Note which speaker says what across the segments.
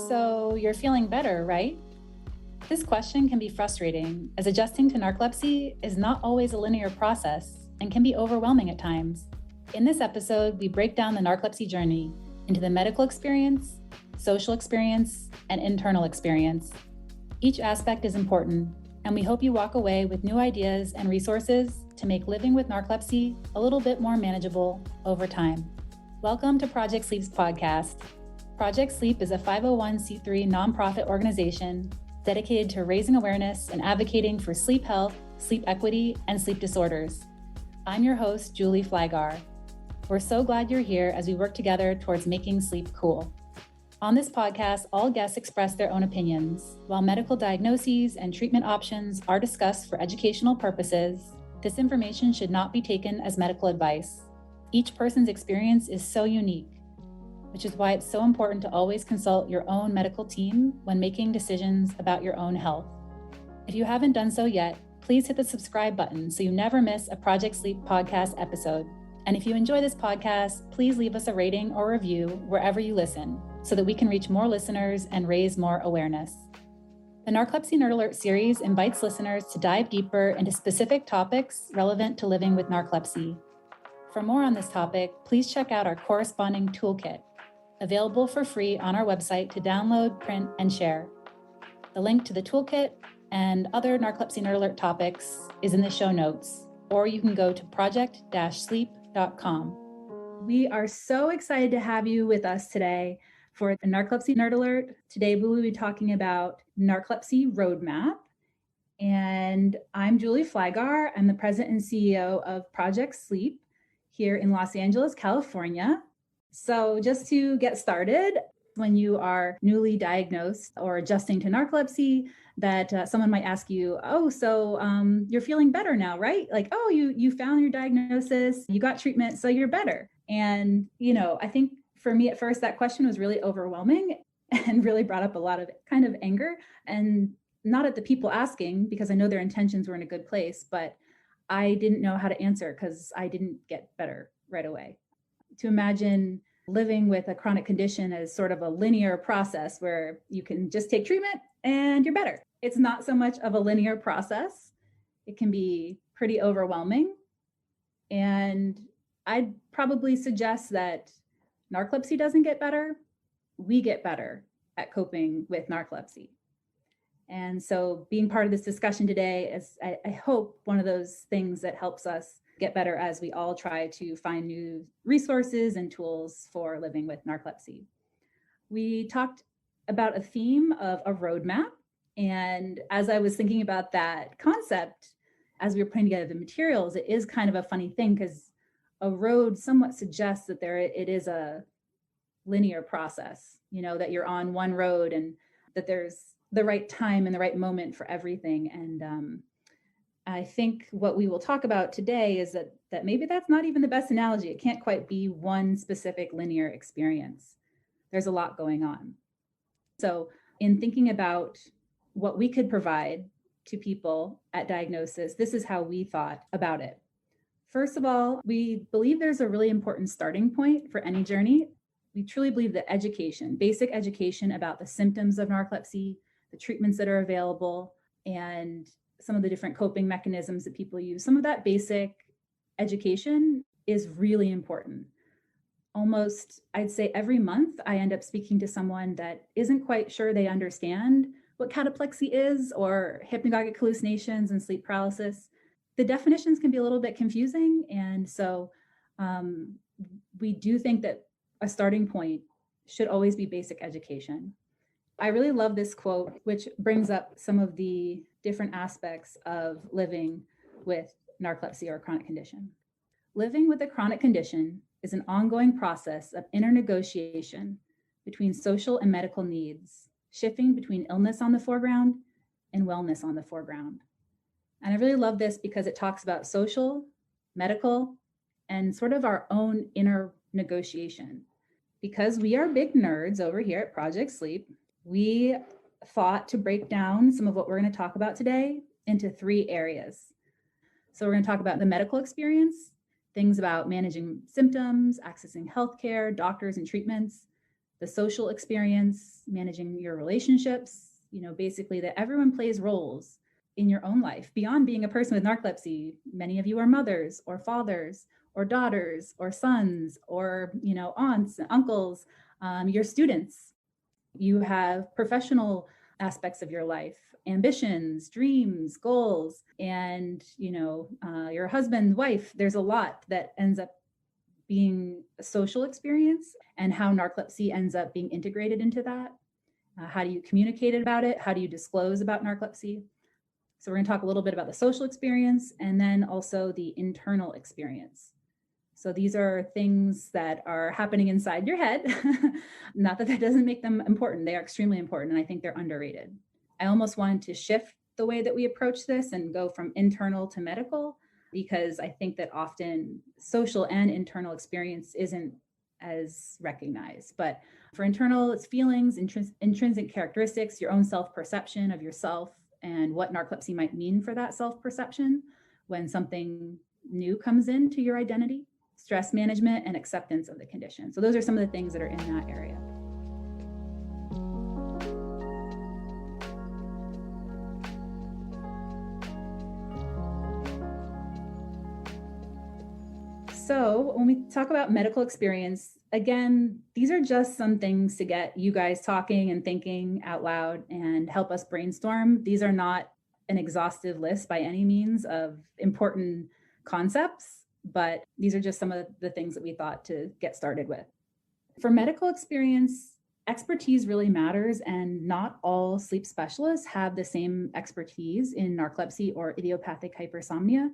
Speaker 1: So you're feeling better, right? This question can be frustrating, as adjusting to narcolepsy is not always a linear process and can be overwhelming at times. In this episode, we break down the narcolepsy journey into the medical experience, social experience, and internal experience. Each aspect is important, and we hope you walk away with new ideas and resources to make living with narcolepsy a little bit more manageable over time. Welcome to Project Sleep's podcast. Project Sleep is a 501c3 nonprofit organization dedicated to raising awareness and advocating for sleep health, sleep equity, and sleep disorders. I'm your host, Julie Flygar. We're so glad you're here as we work together towards making sleep cool. On this podcast, all guests express their own opinions. While medical diagnoses and treatment options are discussed for educational purposes, this information should not be taken as medical advice. Each person's experience is so unique, which is why it's so important to always consult your own medical team when making decisions about your own health. If you haven't done so yet, please hit the subscribe button so you never miss a Project Sleep podcast episode. And if you enjoy this podcast, please leave us a rating or review wherever you listen so that we can reach more listeners and raise more awareness. The Narcolepsy Nerd Alert series invites listeners to dive deeper into specific topics relevant to living with narcolepsy. For more on this topic, please check out our corresponding toolkit, available for free on our website to download, print, and share. The link to the toolkit and other Narcolepsy Nerd Alert topics is in the show notes, or you can go to project-sleep.com. We are so excited to have you with us today for the Narcolepsy Nerd Alert. Today, we will be talking about Narcolepsy Roadmap. And I'm Julie Flygar. I'm the president and CEO of Project Sleep here in Los Angeles, California. So just to get started, when you are newly diagnosed or adjusting to narcolepsy, that someone might ask you, you're feeling better now, right? Like, you found your diagnosis, you got treatment, so you're better. And, I think for me at first, that question was really overwhelming and really brought up a lot of kind of anger, and not at the people asking, because I know their intentions were in a good place, but I didn't know how to answer because I didn't get better right away. To imagine living with a chronic condition as sort of a linear process where you can just take treatment and you're better. It's not so much of a linear process. It can be pretty overwhelming. And I'd probably suggest that narcolepsy doesn't get better. We get better at coping with narcolepsy. And so being part of this discussion today is, I hope, one of those things that helps us get better as we all try to find new resources and tools for living with narcolepsy. We talked about a theme of a roadmap. And as I was thinking about that concept, as we were putting together the materials, it is kind of a funny thing because a road somewhat suggests that it is a linear process, that you're on one road and that there's the right time and the right moment for everything. And I think what we will talk about today is that maybe that's not even the best analogy. It can't quite be one specific linear experience. There's a lot going on. So in thinking about what we could provide to people at diagnosis, this is how we thought about it. First of all, we believe there's a really important starting point for any journey. We truly believe that education, basic education about the symptoms of narcolepsy, the treatments that are available, and some of the different coping mechanisms that people use, some of that basic education is really important. Almost, I'd say every month, I end up speaking to someone that isn't quite sure they understand what cataplexy is or hypnagogic hallucinations and sleep paralysis. The definitions can be a little bit confusing. And so we do think that a starting point should always be basic education. I really love this quote, which brings up some of the different aspects of living with narcolepsy or a chronic condition. Living with a chronic condition is an ongoing process of inner negotiation between social and medical needs, shifting between illness on the foreground and wellness on the foreground. And I really love this because it talks about social, medical, and sort of our own inner negotiation. Because we are big nerds over here at Project Sleep, we thought to break down some of what we're going to talk about today into 3 areas. So we're going to talk about the medical experience, things about managing symptoms, accessing healthcare, doctors and treatments, the social experience, managing your relationships, basically that everyone plays roles in your own life. Beyond being a person with narcolepsy, many of you are mothers or fathers or daughters or sons or, aunts, uncles, your students. You have professional aspects of your life, ambitions, dreams, goals, and, your husband, wife. There's a lot that ends up being a social experience, and how narcolepsy ends up being integrated into that. How do you communicate about it? How do you disclose about narcolepsy? So we're going to talk a little bit about the social experience and then also the internal experience. So these are things that are happening inside your head. Not that doesn't make them important. They are extremely important, and I think they're underrated. I almost wanted to shift the way that we approach this and go from internal to medical, because I think that often social and internal experience isn't as recognized. But for internal, it's feelings, intrinsic characteristics, your own self-perception of yourself, and what narcolepsy might mean for that self-perception when something new comes into your identity, stress management, and acceptance of the condition. So those are some of the things that are in that area. So when we talk about medical experience, again, these are just some things to get you guys talking and thinking out loud and help us brainstorm. These are not an exhaustive list by any means of important concepts, but these are just some of the things that we thought to get started with. For medical experience, expertise really matters, and not all sleep specialists have the same expertise in narcolepsy or idiopathic hypersomnia.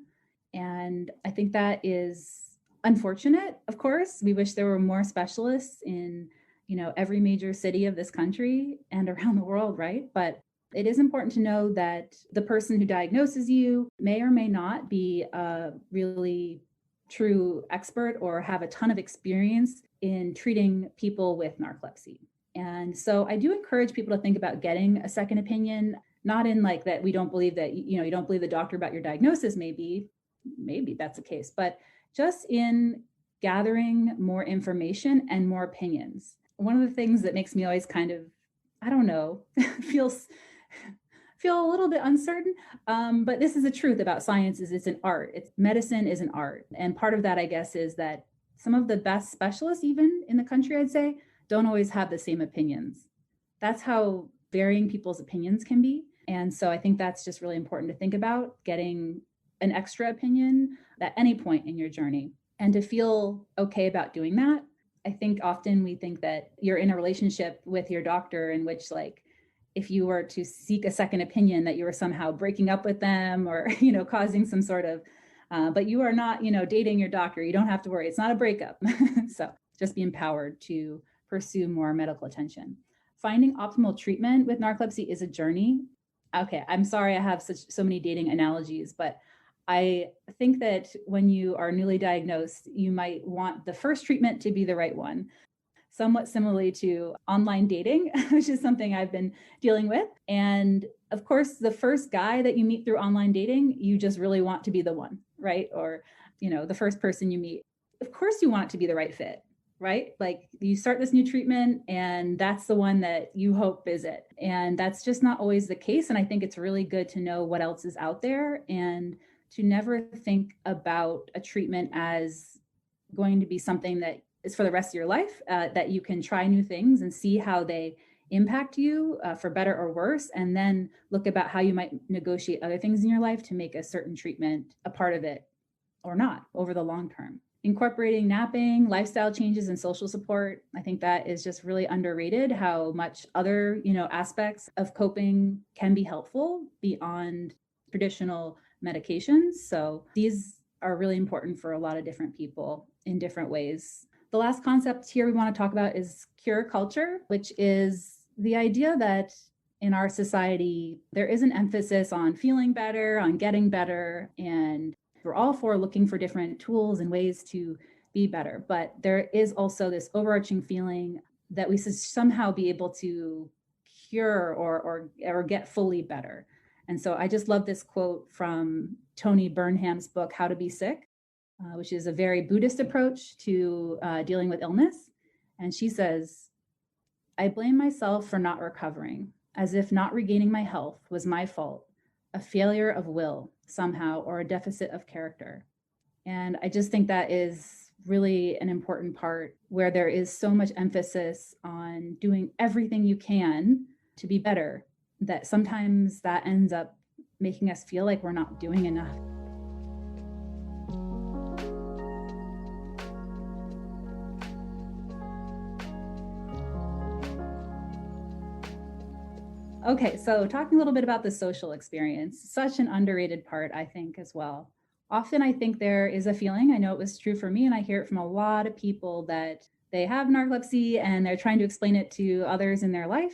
Speaker 1: And I think that is unfortunate. Of course, we wish there were more specialists in, every major city of this country and around the world, right? But it is important to know that the person who diagnoses you may or may not be a really true expert or have a ton of experience in treating people with narcolepsy. And so I do encourage people to think about getting a second opinion, not in like that we don't believe that, you don't believe the doctor about your diagnosis, maybe that's the case, but just in gathering more information and more opinions. One of the things that makes me always kind of, I don't know, feel a little bit uncertain, but this is the truth about science, is it's an art. Medicine is an art. And part of that, I guess, is that some of the best specialists, even in the country, I'd say, don't always have the same opinions. That's how varying people's opinions can be. And so I think that's just really important to think about, getting an extra opinion at any point in your journey, and to feel okay about doing that. I think often we think that you're in a relationship with your doctor in which, like, if you were to seek a second opinion, that you were somehow breaking up with them or, causing some sort of, but you are not, dating your doctor. You don't have to worry. It's not a breakup. So just be empowered to pursue more medical attention. Finding optimal treatment with narcolepsy is a journey. Okay, I'm sorry I have so many dating analogies, but I think that when you are newly diagnosed, you might want the first treatment to be the right one. Somewhat similarly to online dating, which is something I've been dealing with. And of course, the first guy that you meet through online dating, you just really want to be the one, right? Or, the first person you meet, of course you want it to be the right fit, right? Like, you start this new treatment and that's the one that you hope is it. And that's just not always the case. And I think it's really good to know what else is out there, and to never think about a treatment as going to be something that is for the rest of your life, that you can try new things and see how they impact you for better or worse, and then look about how you might negotiate other things in your life to make a certain treatment a part of it or not over the long term. Incorporating napping, lifestyle changes, and social support. I think that is just really underrated, how much other, aspects of coping can be helpful beyond traditional medications. So these are really important for a lot of different people in different ways. The last concept here we want to talk about is cure culture, which is the idea that in our society, there is an emphasis on feeling better, on getting better, and we're all for looking for different tools and ways to be better. But there is also this overarching feeling that we should somehow be able to cure or get fully better. And so I just love this quote from Tony Burnham's book, How to Be Sick, which is a very Buddhist approach to dealing with illness. And she says, I blame myself for not recovering, as if not regaining my health was my fault, a failure of will somehow, or a deficit of character. And I just think that is really an important part where there is so much emphasis on doing everything you can to be better, that sometimes that ends up making us feel like we're not doing enough. Okay, so talking a little bit about the social experience, such an underrated part, I think, as well. Often I think there is a feeling, I know it was true for me, and I hear it from a lot of people that they have narcolepsy and they're trying to explain it to others in their life,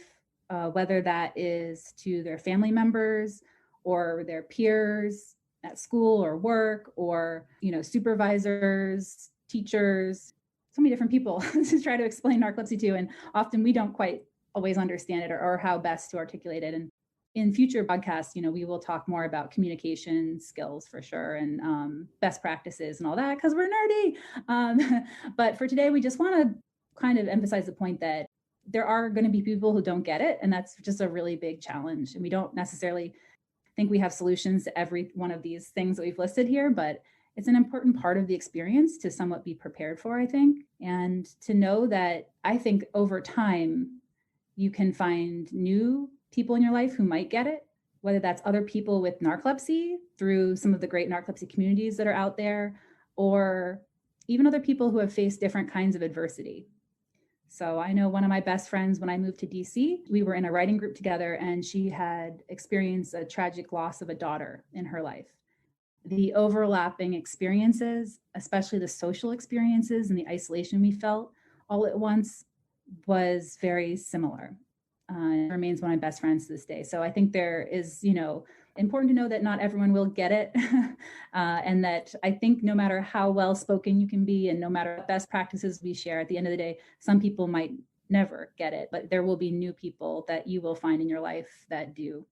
Speaker 1: whether that is to their family members or their peers at school or work or, supervisors, teachers, so many different people to try to explain narcolepsy to. And often we don't quite always understand it or how best to articulate it. And in future podcasts, we will talk more about communication skills for sure and best practices and all that because we're nerdy. But for today, we just want to kind of emphasize the point that there are going to be people who don't get it. And that's just a really big challenge. And we don't necessarily think we have solutions to every one of these things that we've listed here, but it's an important part of the experience to somewhat be prepared for, I think, and to know that I think over time, you can find new people in your life who might get it, whether that's other people with narcolepsy through some of the great narcolepsy communities that are out there, or even other people who have faced different kinds of adversity. So I know one of my best friends, when I moved to DC, we were in a writing group together and she had experienced a tragic loss of a daughter in her life. The overlapping experiences, especially the social experiences and the isolation we felt all at once, was very similar. It remains one of my best friends to this day. So I think there is, important to know that not everyone will get it. And that I think no matter how well spoken you can be and no matter what best practices we share, at the end of the day, some people might never get it, but there will be new people that you will find in your life that do.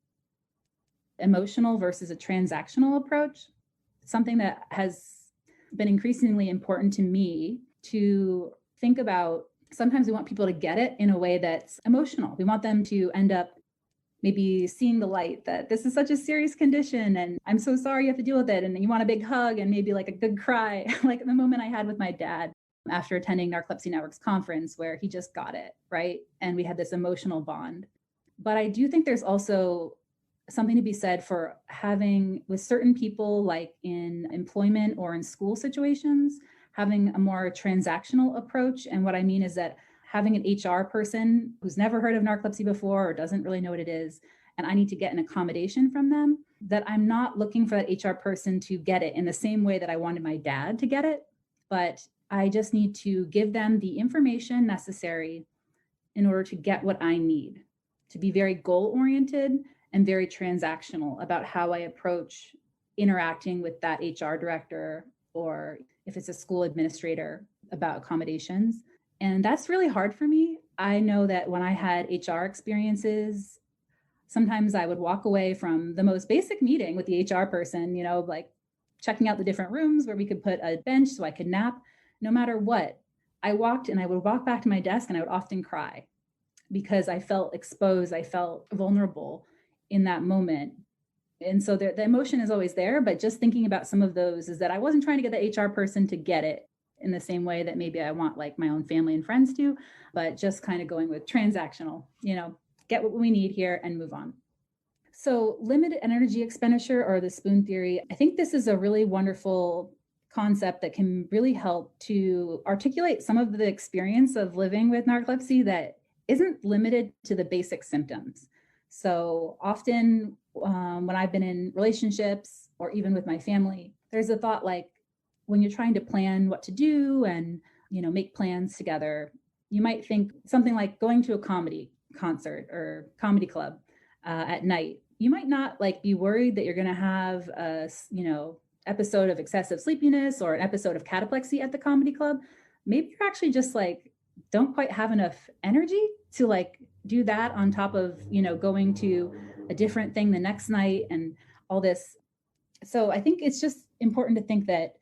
Speaker 1: Emotional versus a transactional approach, something that has been increasingly important to me to think about. Sometimes we want people to get it in a way that's emotional. We want them to end up maybe seeing the light that this is such a serious condition and I'm so sorry you have to deal with it. And you want a big hug and maybe like a good cry, like the moment I had with my dad after attending Narcolepsy Network's conference where he just got it, right? And we had this emotional bond. But I do think there's also something to be said for having with certain people, like in employment or in school situations, having a more transactional approach. And what I mean is that having an HR person who's never heard of narcolepsy before or doesn't really know what it is, and I need to get an accommodation from them, that I'm not looking for that HR person to get it in the same way that I wanted my dad to get it, but I just need to give them the information necessary in order to get what I need, to be very goal-oriented and very transactional about how I approach interacting with that HR director or if it's a school administrator about accommodations. And that's really hard for me. I know that when I had HR experiences, sometimes I would walk away from the most basic meeting with the HR person, like checking out the different rooms where we could put a bench so I could nap. No matter what, I walked and I would walk back to my desk and I would often cry because I felt exposed. I felt vulnerable in that moment. And so the emotion is always there, but just thinking about some of those is that I wasn't trying to get the HR person to get it in the same way that maybe I want like my own family and friends to, but just kind of going with transactional, get what we need here and move on. So limited energy expenditure or the spoon theory, I think this is a really wonderful concept that can really help to articulate some of the experience of living with narcolepsy that isn't limited to the basic symptoms. So often when I've been in relationships or even with my family, there's a thought like when you're trying to plan what to do and, make plans together, you might think something like going to a comedy concert or comedy club at night. You might not be worried that you're going to have a, episode of excessive sleepiness or an episode of cataplexy at the comedy club. Maybe you're actually just don't quite have enough energy to do that on top of, going to a different thing the next night and all this. So I think it's just important to think that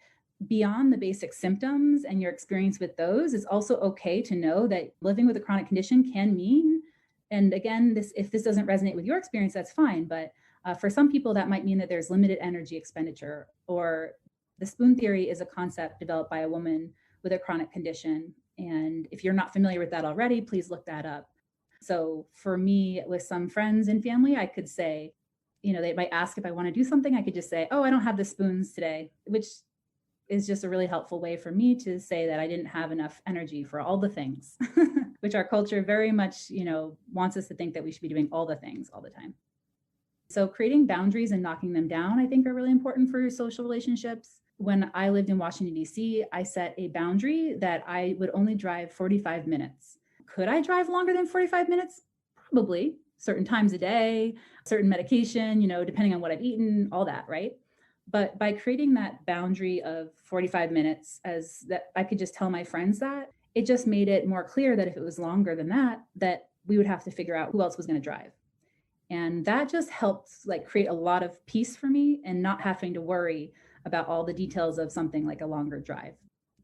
Speaker 1: beyond the basic symptoms and your experience with those, it's also okay to know that living with a chronic condition can mean, and again, this if this doesn't resonate with your experience, that's fine. But for some people, that might mean that there's limited energy expenditure, or the spoon theory is a concept developed by a woman with a chronic condition. And if you're not familiar with that already, please look that up. So for me, with some friends and family, I could say, they might ask if I want to do something. I could just say, oh, I don't have the spoons today, which is just a really helpful way for me to say that I didn't have enough energy for all the things, which our culture very much, wants us to think that we should be doing all the things all the time. So creating boundaries and knocking them down, I think, are really important for your social relationships. When I lived in Washington, D.C., I set a boundary that I would only drive 45 minutes. Could I drive longer than 45 minutes? Probably. Certain times a day, certain medication, depending on what I've eaten, all that, right? But by creating that boundary of 45 minutes, as that I could just tell my friends that, it just made it more clear that if it was longer than that we would have to figure out who else was going to drive. And that just helped create a lot of peace for me and not having to worry about all the details of something like a longer drive.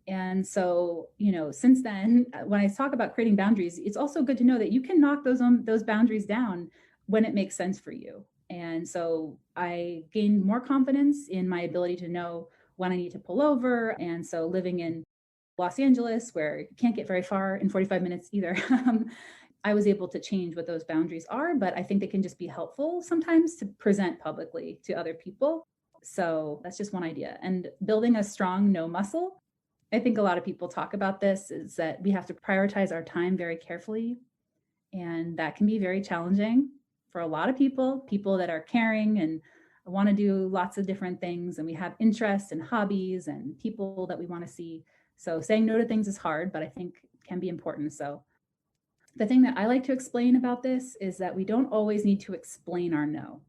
Speaker 1: And so, since then, when I talk about creating boundaries, it's also good to know that you can knock those boundaries down when it makes sense for you. And so I gained more confidence in my ability to know when I need to pull over. And so living in Los Angeles, where you can't get very far in 45 minutes either, I was able to change what those boundaries are, but I think they can just be helpful sometimes to present publicly to other people. So that's just one idea. And building a strong no muscle, I think a lot of people talk about this, is that we have to prioritize our time very carefully. And that can be very challenging for a lot of people that are caring and want to do lots of different things. And we have interests and hobbies and people that we want to see. So saying no to things is hard, but I think can be important. So the thing that I like to explain about this is that we don't always need to explain our no.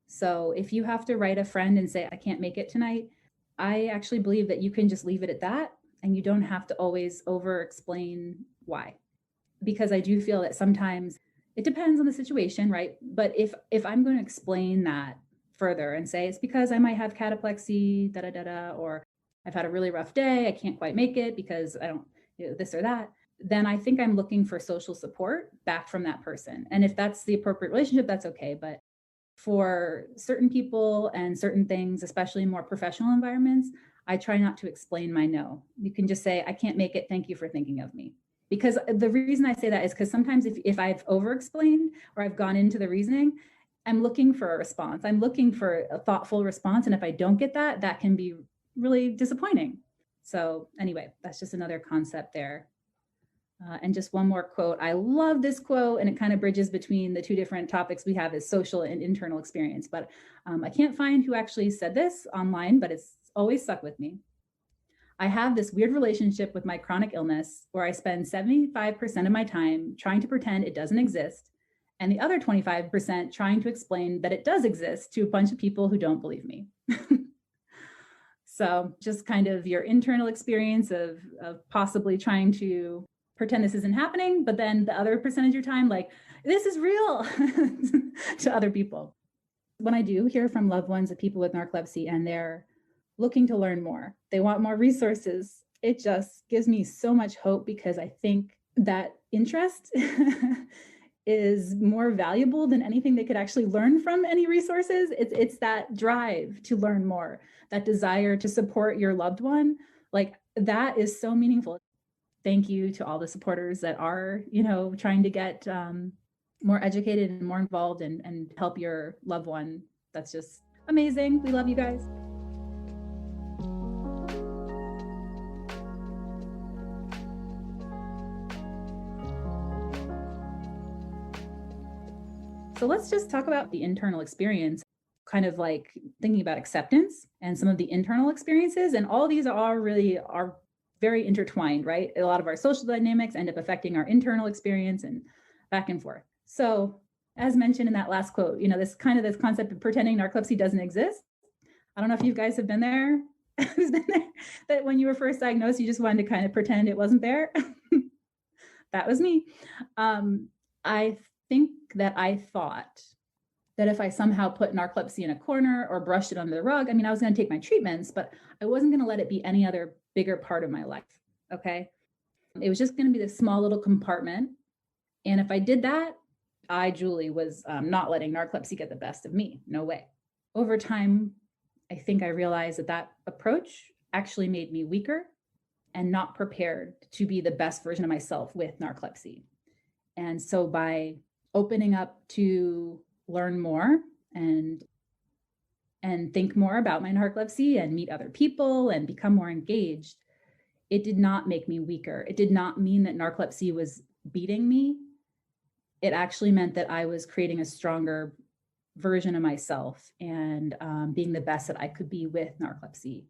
Speaker 1: So if you have to write a friend and say, I can't make it tonight, I actually believe that you can just leave it at that and you don't have to always over explain why. Because I do feel that sometimes it depends on the situation, right? But if I'm going to explain that further and say it's because I might have cataplexy, or I've had a really rough day, I can't quite make it because I don't, this or that, then I think I'm looking for social support back from that person. And if that's the appropriate relationship, that's okay. But for certain people and certain things, especially in more professional environments, I try not to explain my no. You can just say, I can't make it. Thank you for thinking of me. Because the reason I say that is because sometimes if I've over-explained or I've gone into the reasoning, I'm looking for a response. I'm looking for a thoughtful response. And if I don't get that, that can be really disappointing. So anyway, that's just another concept there. And just one more quote. I love this quote, and it kind of bridges between the two different topics we have, is social and internal experience. But I can't find who actually said this online, but it's always stuck with me. I have this weird relationship with my chronic illness where I spend 75% of my time trying to pretend it doesn't exist, and the other 25% trying to explain that it does exist to a bunch of people who don't believe me. So just kind of your internal experience of possibly trying to pretend this isn't happening, but then the other percentage of your time, like, this is real to other people. When I do hear from loved ones of people with narcolepsy and they're looking to learn more, they want more resources, it just gives me so much hope, because I think that interest is more valuable than anything they could actually learn from any resources. It's that drive to learn more, that desire to support your loved one. Like, that is so meaningful. Thank you to all the supporters that are, trying to get more educated and more involved and help your loved one. That's just amazing. We love you guys. So let's just talk about the internal experience, kind of like thinking about acceptance and some of the internal experiences. And all these are very intertwined, right? A lot of our social dynamics end up affecting our internal experience and back and forth. So as mentioned in that last quote, this concept of pretending narcolepsy doesn't exist. I don't know if you guys have been there, who's been there, that when you were first diagnosed, you just wanted to kind of pretend it wasn't there. That was me. I think that I thought that if I somehow put narcolepsy in a corner or brushed it under the rug, I mean, I was going to take my treatments, but I wasn't going to let it be any other bigger part of my life. Okay. It was just going to be this small little compartment. And if I did that, I, Julie, was not letting narcolepsy get the best of me. No way. Over time, I think I realized that that approach actually made me weaker and not prepared to be the best version of myself with narcolepsy. And so by opening up to learn more and think more about my narcolepsy and meet other people and become more engaged, it did not make me weaker. It did not mean that narcolepsy was beating me. It actually meant that I was creating a stronger version of myself and being the best that I could be with narcolepsy.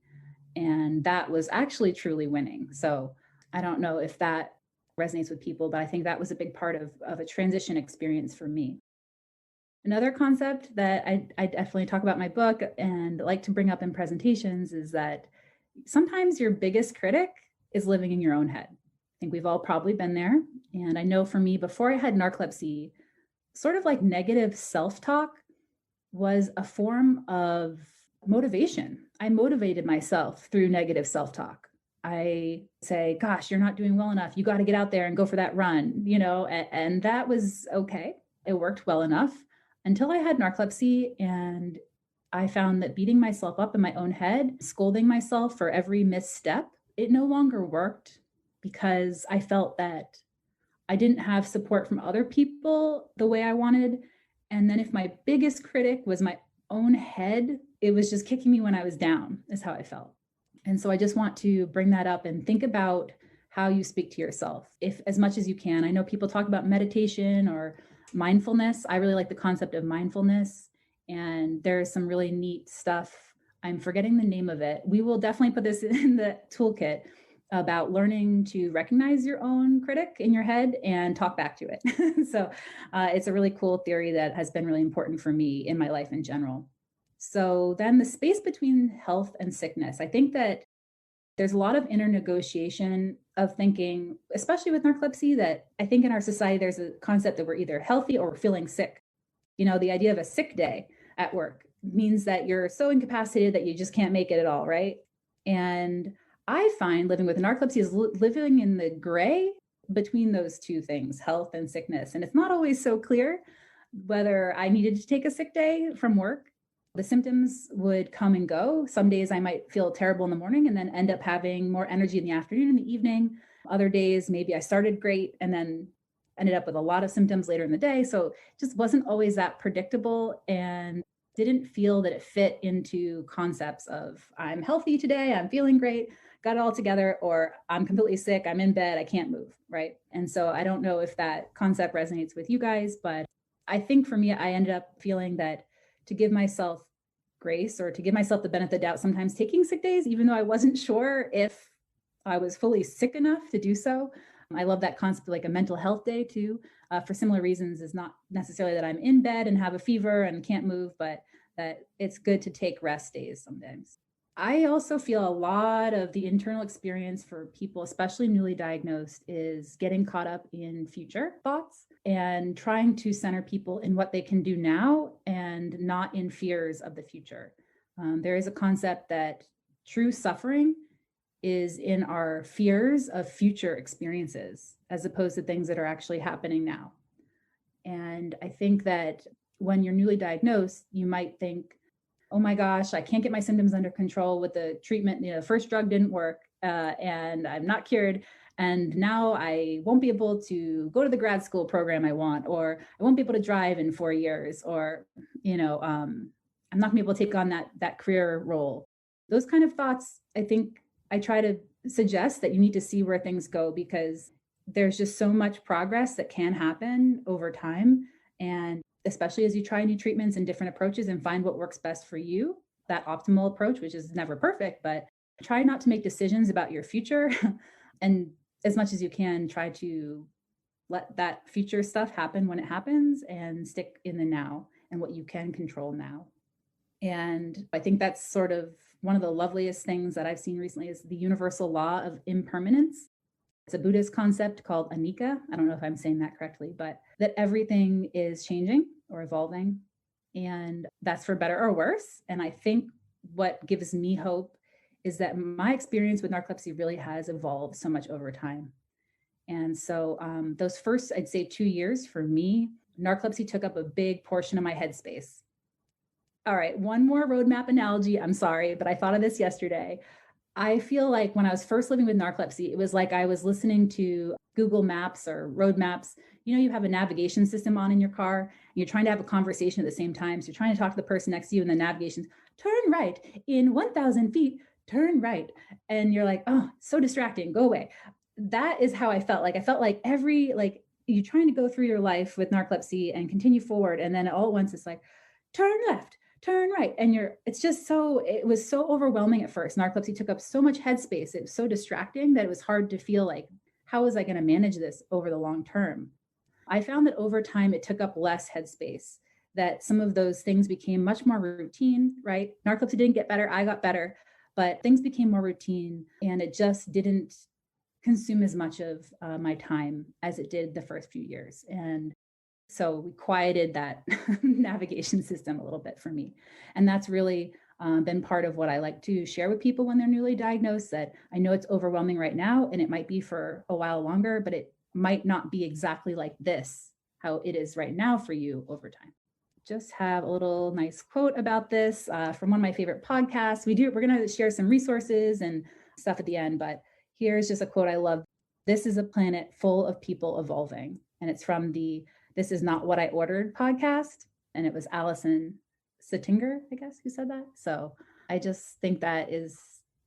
Speaker 1: And that was actually truly winning. So I don't know if that resonates with people, but I think that was a big part of a transition experience for me. Another concept that I definitely talk about in my book and like to bring up in presentations is that sometimes your biggest critic is living in your own head. I think we've all probably been there. And I know for me, before I had narcolepsy, sort of like negative self-talk was a form of motivation. I motivated myself through negative self-talk. I say, gosh, you're not doing well enough. You got to get out there and go for that run, and that was okay. It worked well enough until I had narcolepsy, and I found that beating myself up in my own head, scolding myself for every misstep, it no longer worked because I felt that I didn't have support from other people the way I wanted. And then if my biggest critic was my own head, it was just kicking me when I was down, is how I felt. And so I just want to bring that up and think about how you speak to yourself, if as much as you can. I know people talk about meditation or mindfulness. I really like the concept of mindfulness. And there's some really neat stuff. I'm forgetting the name of it. We will definitely put this in the toolkit about learning to recognize your own critic in your head and talk back to it. So it's a really cool theory that has been really important for me in my life in general. So then the space between health and sickness, I think that there's a lot of inner negotiation of thinking, especially with narcolepsy, that I think in our society, there's a concept that we're either healthy or we're feeling sick. The idea of a sick day at work means that you're so incapacitated that you just can't make it at all, right? And I find living with narcolepsy is living in the gray between those two things, health and sickness. And it's not always so clear whether I needed to take a sick day from work. The symptoms would come and go. Some days I might feel terrible in the morning and then end up having more energy in the afternoon and the evening. Other days, maybe I started great and then ended up with a lot of symptoms later in the day. So it just wasn't always that predictable and didn't feel that it fit into concepts of I'm healthy today, I'm feeling great, got it all together, or I'm completely sick, I'm in bed, I can't move, right? And so I don't know if that concept resonates with you guys, but I think for me, I ended up feeling that to give myself grace or to give myself the benefit of the doubt, sometimes taking sick days, even though I wasn't sure if I was fully sick enough to do so. I love that concept of like a mental health day too, for similar reasons, is not necessarily that I'm in bed and have a fever and can't move, but that it's good to take rest days sometimes. I also feel a lot of the internal experience for people, especially newly diagnosed, is getting caught up in future thoughts and trying to center people in what they can do now and not in fears of the future. There is a concept that true suffering is in our fears of future experiences as opposed to things that are actually happening now. And I think that when you're newly diagnosed, you might think, oh my gosh, I can't get my symptoms under control with the treatment. The first drug didn't work and I'm not cured. And now I won't be able to go to the grad school program I want, or I won't be able to drive in 4 years, or, I'm not gonna be able to take on that career role. Those kind of thoughts, I think I try to suggest that you need to see where things go, because there's just so much progress that can happen over time. And especially as you try new treatments and different approaches and find what works best for you, that optimal approach, which is never perfect, but try not to make decisions about your future. And as much as you can, try to let that future stuff happen when it happens and stick in the now and what you can control now. And I think that's sort of one of the loveliest things that I've seen recently is the universal law of impermanence. It's a Buddhist concept called anicca. I don't know if I'm saying that correctly, but that everything is changing or evolving. And that's for better or worse. And I think what gives me hope is that my experience with narcolepsy really has evolved so much over time. And so those first, I'd say 2 years for me, narcolepsy took up a big portion of my headspace. All right, one more roadmap analogy. I'm sorry, but I thought of this yesterday. I feel like when I was first living with narcolepsy, it was like I was listening to Google Maps or road maps. You have a navigation system on in your car, and you're trying to have a conversation at the same time. So you're trying to talk to the person next to you, and the navigation's turn right in 1,000 feet, turn right. And you're like, oh, so distracting, go away. That is how I felt. Like I felt like you're trying to go through your life with narcolepsy and continue forward. And then all at once it's like, turn left, turn right. And it was so overwhelming at first. Narcolepsy took up so much headspace. It was so distracting that it was hard to feel like, how was I going to manage this over the long term? I found that over time, it took up less headspace, that some of those things became much more routine, right? Narcolepsy didn't get better. I got better, but things became more routine and it just didn't consume as much of my time as it did the first few years. And so we quieted that navigation system a little bit for me. And that's really been part of what I like to share with people when they're newly diagnosed, that I know it's overwhelming right now and it might be for a while longer, but it might not be exactly like this, how it is right now for you over time. Just have a little nice quote about this from one of my favorite podcasts. We're going to share some resources and stuff at the end, but here's just a quote I love. This is a planet full of people evolving. And it's from the This Is Not What I Ordered podcast. And it was Allison Sittinger, I guess, who said that. So I just think that is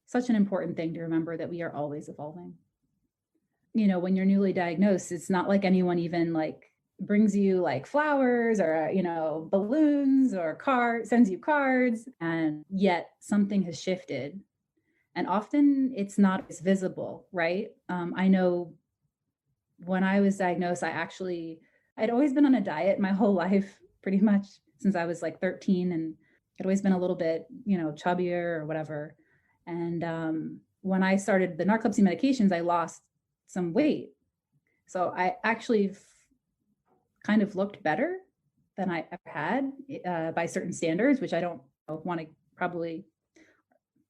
Speaker 1: such an important thing to remember, that we are always evolving. When you're newly diagnosed, it's not like anyone even brings you flowers or, balloons or sends you cards. And yet something has shifted. And often it's not as visible, right? I know when I was diagnosed, I'd always been on a diet my whole life, pretty much since I was 13. And I'd always been a little bit, chubbier or whatever. And when I started the narcolepsy medications, I lost some weight. So I actually kind of looked better than I ever had by certain standards, which I don't want to probably,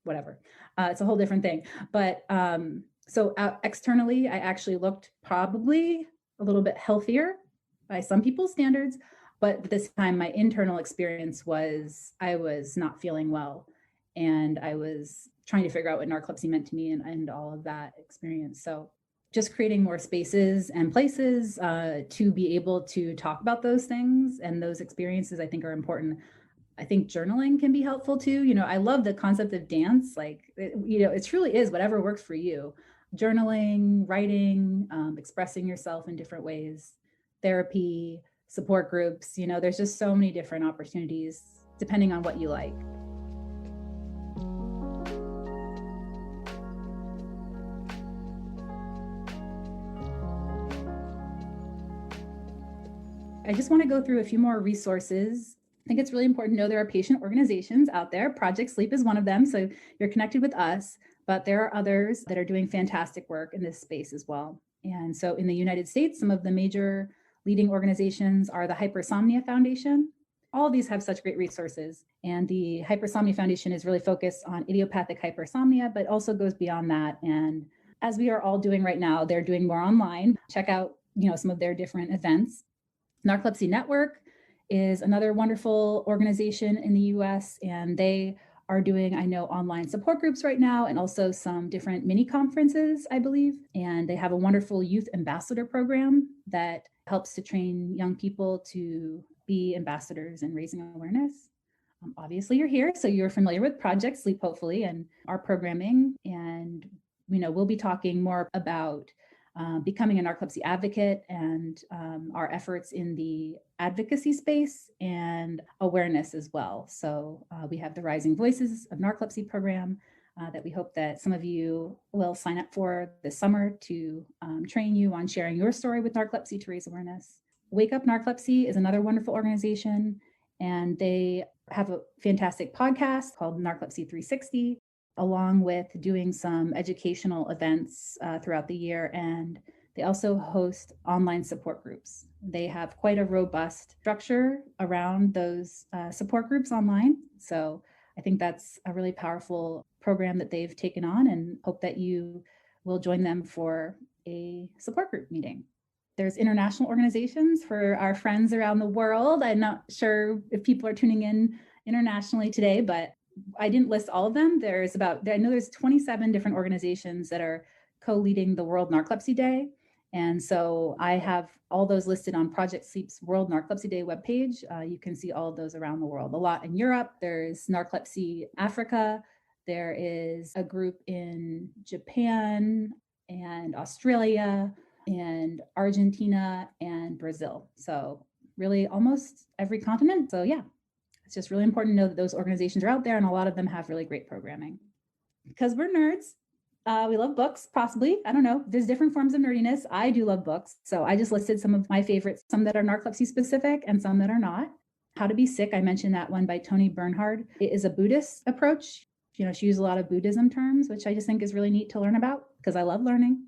Speaker 1: whatever. It's a whole different thing. But so externally, I actually looked probably a little bit healthier by some people's standards. But this time, my internal experience was I was not feeling well. And I was trying to figure out what narcolepsy meant to me and all of that experience. So just creating more spaces and places to be able to talk about those things and those experiences, I think, are important. I think journaling can be helpful too. I love the concept of dance. It truly is whatever works for you. Journaling, writing, expressing yourself in different ways, therapy, support groups. There's just so many different opportunities depending on what you like. I just want to go through a few more resources. I think it's really important to know there are patient organizations out there. Project Sleep is one of them. So you're connected with us, but there are others that are doing fantastic work in this space as well. And so in the United States, some of the major leading organizations are the Hypersomnia Foundation. All of these have such great resources. And the Hypersomnia Foundation is really focused on idiopathic hypersomnia, but also goes beyond that. And as we are all doing right now, they're doing more online. Check out, some of their different events. Narcolepsy Network is another wonderful organization in the US, and they are doing, I know, online support groups right now, and also some different mini conferences, I believe. And they have a wonderful youth ambassador program that helps to train young people to be ambassadors and raising awareness. Obviously, you're here, so you're familiar with Project Sleep, hopefully, and our programming. And, we'll be talking more about becoming a narcolepsy advocate and our efforts in the advocacy space and awareness as well. So we have the Rising Voices of Narcolepsy program that we hope that some of you will sign up for this summer to train you on sharing your story with narcolepsy to raise awareness. Wake Up Narcolepsy is another wonderful organization, and they have a fantastic podcast called Narcolepsy 360, along with doing some educational events throughout the year. And They also host online support groups. They have quite a robust structure around those support groups online. So I think that's a really powerful program that they've taken on, and hope that you will join them for a support group meeting. There's international organizations for our friends around the world. I'm not sure if people are tuning in internationally today, but I didn't list all of them. I know there's 27 different organizations that are co-leading the World Narcolepsy Day. And so I have all those listed on Project Sleep's World Narcolepsy Day webpage. You can see all of those around the world. A lot in Europe. There's Narcolepsy Africa. There is a group in Japan and Australia and Argentina and Brazil. So really almost every continent. So yeah, it's just really important to know that those organizations are out there, and a lot of them have really great programming. Because we're nerds, we love books, possibly. I don't know. There's different forms of nerdiness. I do love books. So I just listed some of my favorites, some that are narcolepsy specific and some that are not. How to Be Sick, I mentioned that one by Toni Bernhard. It is a Buddhist approach. She used a lot of Buddhism terms, which I just think is really neat to learn about because I love learning.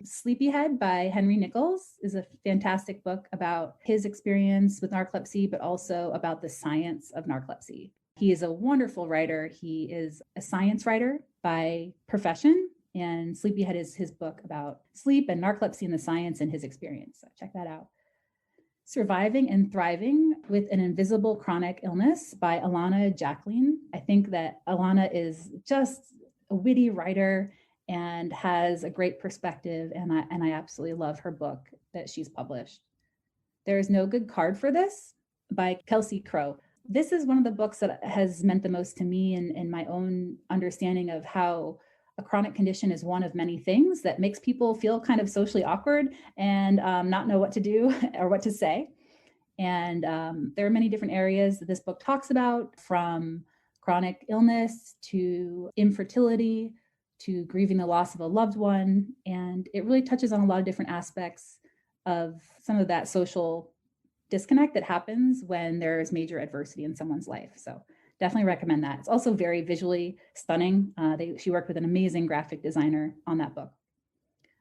Speaker 1: Sleepyhead by Henry Nichols is a fantastic book about his experience with narcolepsy, but also about the science of narcolepsy. He is a wonderful writer. He is a science writer by profession, and Sleepyhead is his book about sleep and narcolepsy and the science and his experience. So check that out. Surviving and Thriving with an Invisible Chronic Illness by Alana Jacqueline. I think that Alana is just a witty writer and has a great perspective, and I absolutely love her book that she's published. There is No Good Card for This by Kelsey Crow. This is one of the books that has meant the most to me in my own understanding of how a chronic condition is one of many things that makes people feel kind of socially awkward and not know what to do or what to say. And there are many different areas that this book talks about, from chronic illness to infertility to grieving the loss of a loved one. And it really touches on a lot of different aspects of some of that social disconnect that happens when there's major adversity in someone's life. So definitely recommend that. It's also very visually stunning. She worked with an amazing graphic designer on that book.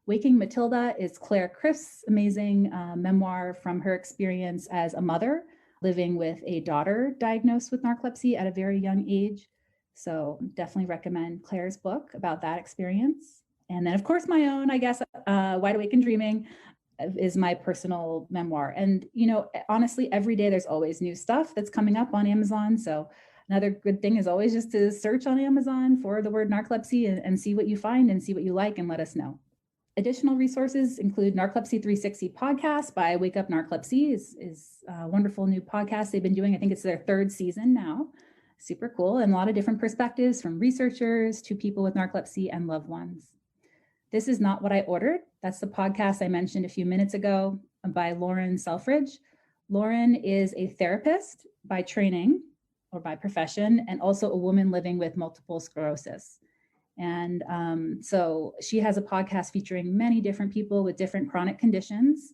Speaker 1: Waking Matilda is Claire Criff's amazing memoir from her experience as a mother living with a daughter diagnosed with narcolepsy at a very young age. So definitely recommend Claire's book about that experience. And then, of course, my own, I guess, Wide Awake and Dreaming is my personal memoir. And, honestly, every day there's always new stuff that's coming up on Amazon. So another good thing is always just to search on Amazon for the word narcolepsy and see what you find and see what you like and let us know. Additional resources include Narcolepsy 360 podcast by Wake Up Narcolepsy is a wonderful new podcast they've been doing. I think it's their third season now. Super cool. And a lot of different perspectives from researchers to people with narcolepsy and loved ones. This Is Not What I Ordered. That's the podcast I mentioned a few minutes ago by Lauren Selfridge. Lauren is a therapist by training or by profession, and also a woman living with multiple sclerosis. And so she has a podcast featuring many different people with different chronic conditions.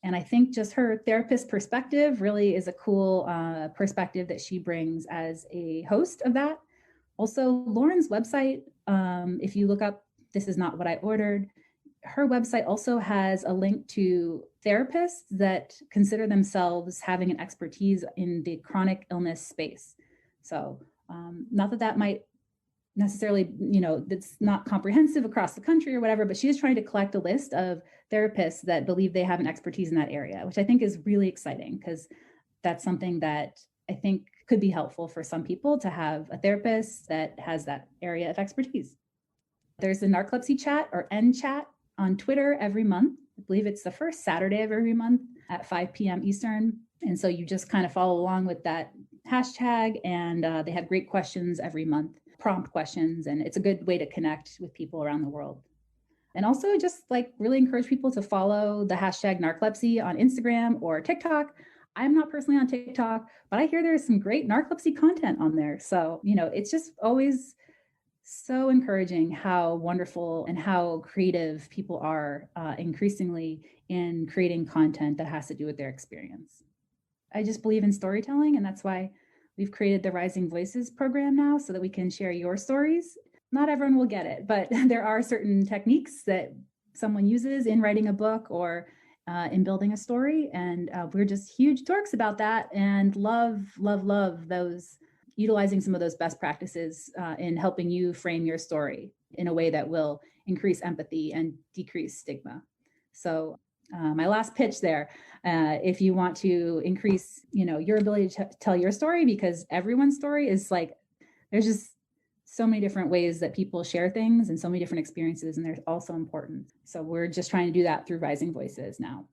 Speaker 1: And I think just her therapist perspective really is a cool perspective that she brings as a host of that. Also, Lauren's website, if you look up This Is Not What I Ordered, her website also has a link to therapists that consider themselves having an expertise in the chronic illness space. So not that might necessarily, that's not comprehensive across the country or whatever, but she is trying to collect a list of therapists that believe they have an expertise in that area, which I think is really exciting because that's something that I think could be helpful for some people to have a therapist that has that area of expertise. There's the Narcolepsy Chat or NChat on Twitter every month. I believe it's the first Saturday of every month at 5 p.m. Eastern. And so you just kind of follow along with that hashtag, and they have great questions every month, prompt questions, and it's a good way to connect with people around the world. And also just really encourage people to follow the hashtag narcolepsy on Instagram or TikTok. I'm not personally on TikTok, but I hear there's some great narcolepsy content on there. So, it's just always so encouraging how wonderful and how creative people are increasingly in creating content that has to do with their experience. I just believe in storytelling, and that's why we've created the Rising Voices program now so that we can share your stories. Not everyone will get it, but there are certain techniques that someone uses in writing a book or in building a story. And we're just huge dorks about that and love those, utilizing some of those best practices in helping you frame your story in a way that will increase empathy and decrease stigma. So my last pitch there, if you want to increase, your ability to tell your story, because everyone's story is like, there's just so many different ways that people share things and so many different experiences, and they're also important. So we're just trying to do that through Rising Voices now.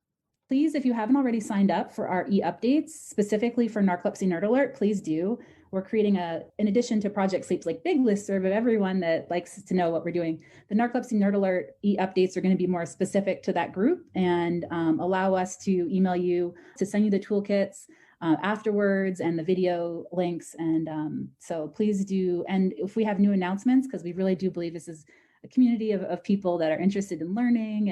Speaker 1: Please, if you haven't already signed up for our e-updates specifically for Narcolepsy Nerd Alert, please do. We're creating in addition to Project Sleep's like big listserv of everyone that likes to know what we're doing, the Narcolepsy Nerd Alert e-updates are going to be more specific to that group and allow us to email you, to send you the toolkits afterwards and the video links. And so please do. And if we have new announcements, because we really do believe this is a community of people that are interested in learning.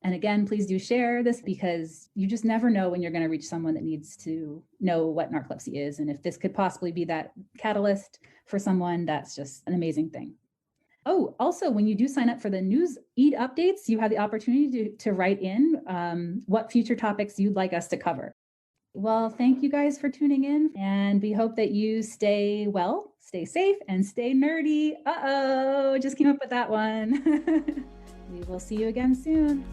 Speaker 1: And again, please do share this, because you just never know when you're going to reach someone that needs to know what narcolepsy is. And if this could possibly be that catalyst for someone, that's just an amazing thing. Oh, also, when you do sign up for the news updates, you have the opportunity to write in what future topics you'd like us to cover. Well, thank you guys for tuning in, and we hope that you stay well, stay safe, and stay nerdy. Uh-oh, just came up with that one. We will see you again soon.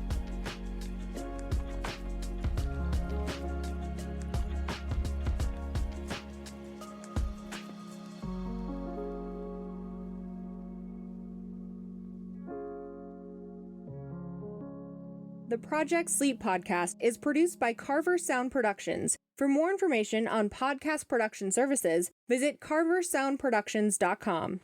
Speaker 2: The Project Sleep podcast is produced by Carver Sound Productions. For more information on podcast production services, visit carversoundproductions.com.